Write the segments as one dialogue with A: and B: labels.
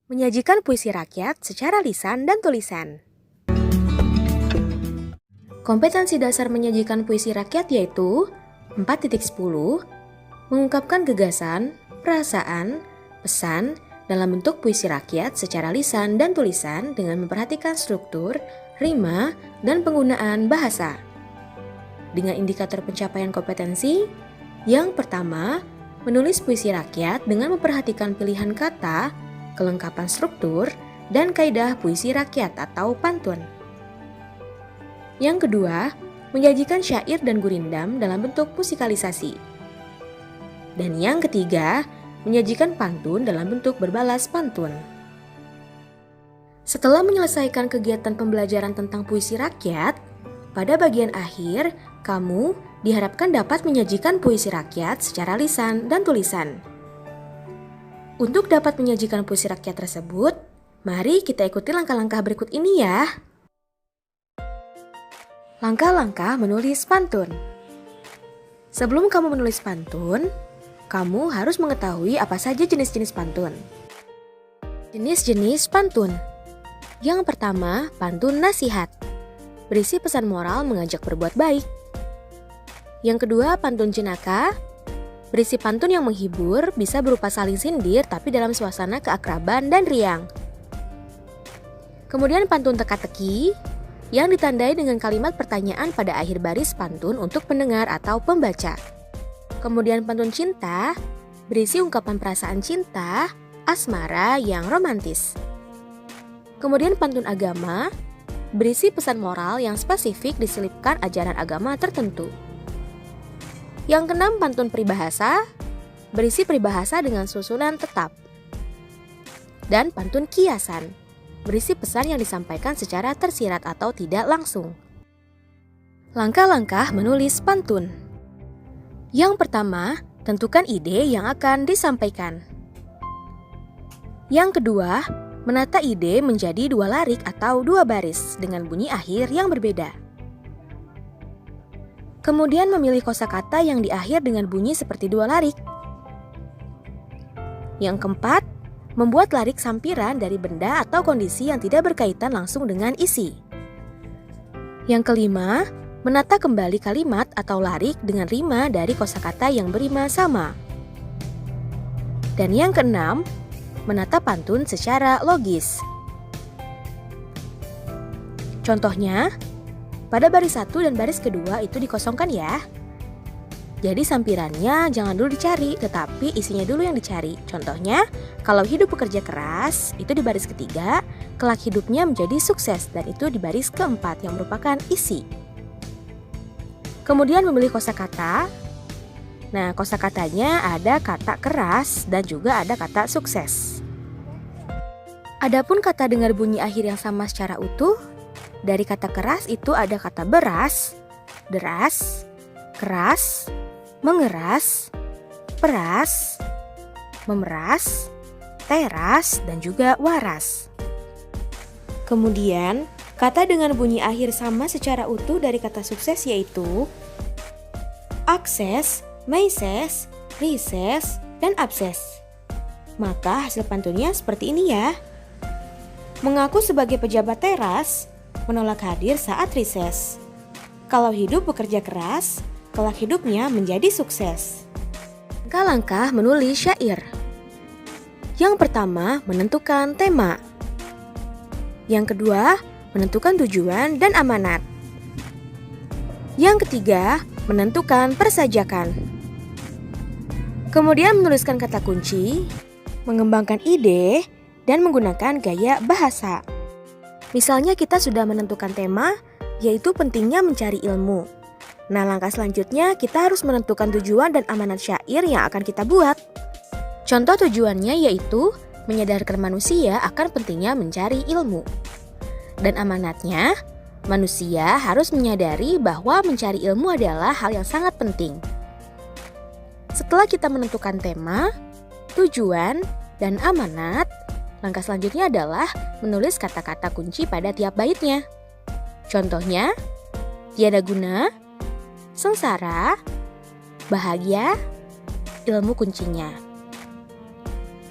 A: Menyajikan puisi rakyat secara lisan dan tulisan. Kompetensi dasar menyajikan puisi rakyat yaitu 4.10, mengungkapkan gagasan, perasaan, pesan dalam bentuk puisi rakyat secara lisan dan tulisan dengan memperhatikan struktur, rima, dan penggunaan bahasa. Dengan indikator pencapaian kompetensi, yang pertama, menulis puisi rakyat dengan memperhatikan pilihan kata, kelengkapan struktur, dan kaidah puisi rakyat atau pantun. Yang kedua, menyajikan syair dan gurindam dalam bentuk musikalisasi. Dan yang ketiga, menyajikan pantun dalam bentuk berbalas pantun. Setelah menyelesaikan kegiatan pembelajaran tentang puisi rakyat, pada bagian akhir, kamu diharapkan dapat menyajikan puisi rakyat secara lisan dan tulisan. Untuk dapat menyajikan puisi rakyat tersebut, mari kita ikuti langkah-langkah berikut ini ya. Langkah-langkah menulis pantun. Sebelum kamu menulis pantun, kamu harus mengetahui apa saja jenis-jenis pantun. Jenis-jenis pantun. Yang pertama, pantun nasihat. Berisi pesan moral mengajak berbuat baik. Yang kedua, pantun jenaka. Berisi pantun yang menghibur, bisa berupa saling sindir tapi dalam suasana keakraban dan riang. Kemudian pantun teka-teki, yang ditandai dengan kalimat pertanyaan pada akhir baris pantun untuk pendengar atau pembaca. Kemudian pantun cinta, berisi ungkapan perasaan cinta, asmara yang romantis. Kemudian pantun agama, berisi pesan moral yang spesifik diselipkan ajaran agama tertentu. Yang keenam, pantun peribahasa, berisi peribahasa dengan susunan tetap. Dan pantun kiasan, berisi pesan yang disampaikan secara tersirat atau tidak langsung. Langkah-langkah menulis pantun. Yang pertama, tentukan ide yang akan disampaikan. Yang kedua, menata ide menjadi 2 larik atau 2 baris dengan bunyi akhir yang berbeda. Kemudian memilih kosakata yang di akhir dengan bunyi seperti 2 larik. Yang keempat, membuat larik sampiran dari benda atau kondisi yang tidak berkaitan langsung dengan isi. Yang kelima, menata kembali kalimat atau larik dengan rima dari kosakata yang berima sama. Dan yang keenam, menata pantun secara logis. Contohnya, pada baris 1 dan baris kedua itu dikosongkan ya. Jadi sampirannya jangan dulu dicari, tetapi isinya dulu yang dicari. Contohnya, kalau hidup bekerja keras, itu di baris ketiga, kelak hidupnya menjadi sukses, dan itu di baris keempat yang merupakan isi. Kemudian memilih kosakata. Nah, kosakatanya ada kata keras dan juga ada kata sukses. Adapun kata dengar bunyi akhir yang sama secara utuh, dari kata keras itu ada kata beras, deras, keras, mengeras, peras, memeras, teras, dan juga waras. Kemudian, kata dengan bunyi akhir sama secara utuh dari kata sukses yaitu akses, maises, rises, dan abses. Maka hasil pantunnya seperti ini ya. Mengaku sebagai pejabat teras, menolak hadir saat rises. Kalau hidup bekerja keras, kelak hidupnya menjadi sukses. Langkah-langkah menulis syair. Yang pertama, menentukan tema. Yang kedua, menentukan tujuan dan amanat. Yang ketiga, menentukan persajakan. Kemudian menuliskan kata kunci, mengembangkan ide, dan menggunakan gaya bahasa. Misalnya kita sudah menentukan tema, yaitu pentingnya mencari ilmu. Nah, langkah selanjutnya kita harus menentukan tujuan dan amanat syair yang akan kita buat. Contoh tujuannya yaitu menyadarkan manusia akan pentingnya mencari ilmu. Dan amanatnya, manusia harus menyadari bahwa mencari ilmu adalah hal yang sangat penting. Setelah kita menentukan tema, tujuan, dan amanat, langkah selanjutnya adalah menulis kata-kata kunci pada tiap baitnya. Contohnya, tiada guna, sengsara, bahagia, ilmu kuncinya.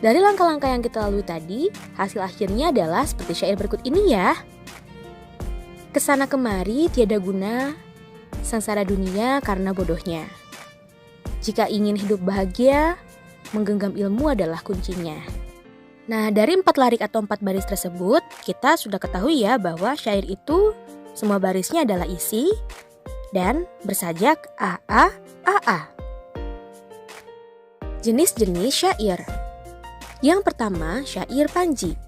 A: Dari langkah-langkah yang kita lalui tadi, hasil akhirnya adalah seperti syair berikut ini ya. Kesana kemari tiada guna, sengsara dunia karena bodohnya. Jika ingin hidup bahagia, menggenggam ilmu adalah kuncinya. Nah, dari 4 lirik atau 4 baris tersebut, kita sudah ketahui ya bahwa syair itu semua barisnya adalah isi dan bersajak AA, AA. Jenis-jenis syair. Yang pertama, syair panji.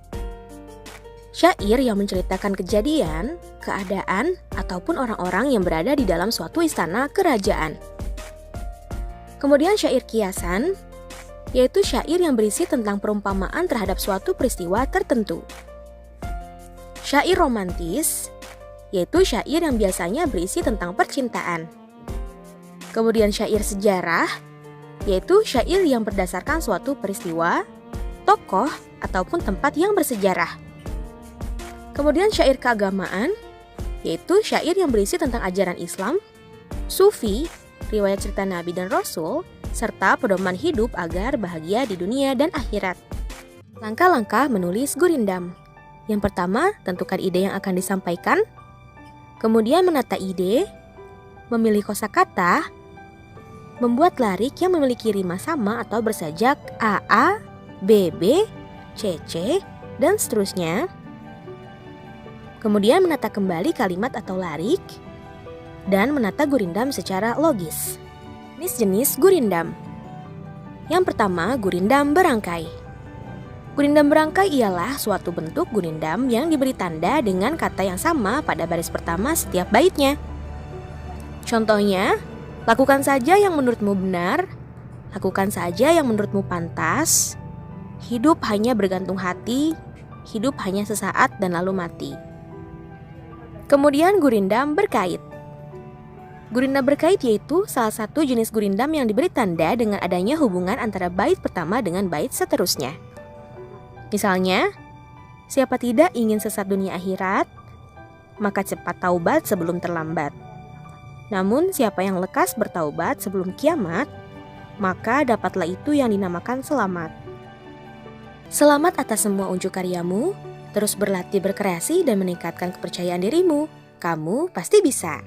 A: Syair yang menceritakan kejadian, keadaan, ataupun orang-orang yang berada di dalam suatu istana kerajaan. Kemudian syair kiasan, yaitu syair yang berisi tentang perumpamaan terhadap suatu peristiwa tertentu. Syair romantis, yaitu syair yang biasanya berisi tentang percintaan. Kemudian syair sejarah, yaitu syair yang berdasarkan suatu peristiwa, tokoh, ataupun tempat yang bersejarah. Kemudian syair keagamaan, yaitu syair yang berisi tentang ajaran Islam, sufi, riwayat cerita Nabi dan Rasul, serta pedoman hidup agar bahagia di dunia dan akhirat. Langkah-langkah menulis gurindam. Yang pertama, tentukan ide yang akan disampaikan. Kemudian menata ide, memilih kosakata, membuat larik yang memiliki rima sama atau bersajak AA, BB, CC, dan seterusnya. Kemudian menata kembali kalimat atau larik, dan menata gurindam secara logis. Jenis-jenis gurindam. Yang pertama, gurindam berangkai. Gurindam berangkai ialah suatu bentuk gurindam yang diberi tanda dengan kata yang sama pada baris pertama setiap baitnya. Contohnya, lakukan saja yang menurutmu benar, lakukan saja yang menurutmu pantas, hidup hanya bergantung hati, hidup hanya sesaat dan lalu mati. Kemudian gurindam berkait. Gurindam berkait yaitu salah satu jenis gurindam yang diberi tanda dengan adanya hubungan antara bait pertama dengan bait seterusnya. Misalnya, siapa tidak ingin sesat dunia akhirat, maka cepat taubat sebelum terlambat. Namun siapa yang lekas bertaubat sebelum kiamat, maka dapatlah itu yang dinamakan selamat. Selamat atas semua unjuk karyamu, terus berlatih berkreasi dan meningkatkan kepercayaan dirimu. Kamu pasti bisa.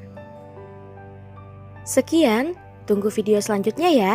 A: Sekian, tunggu video selanjutnya ya.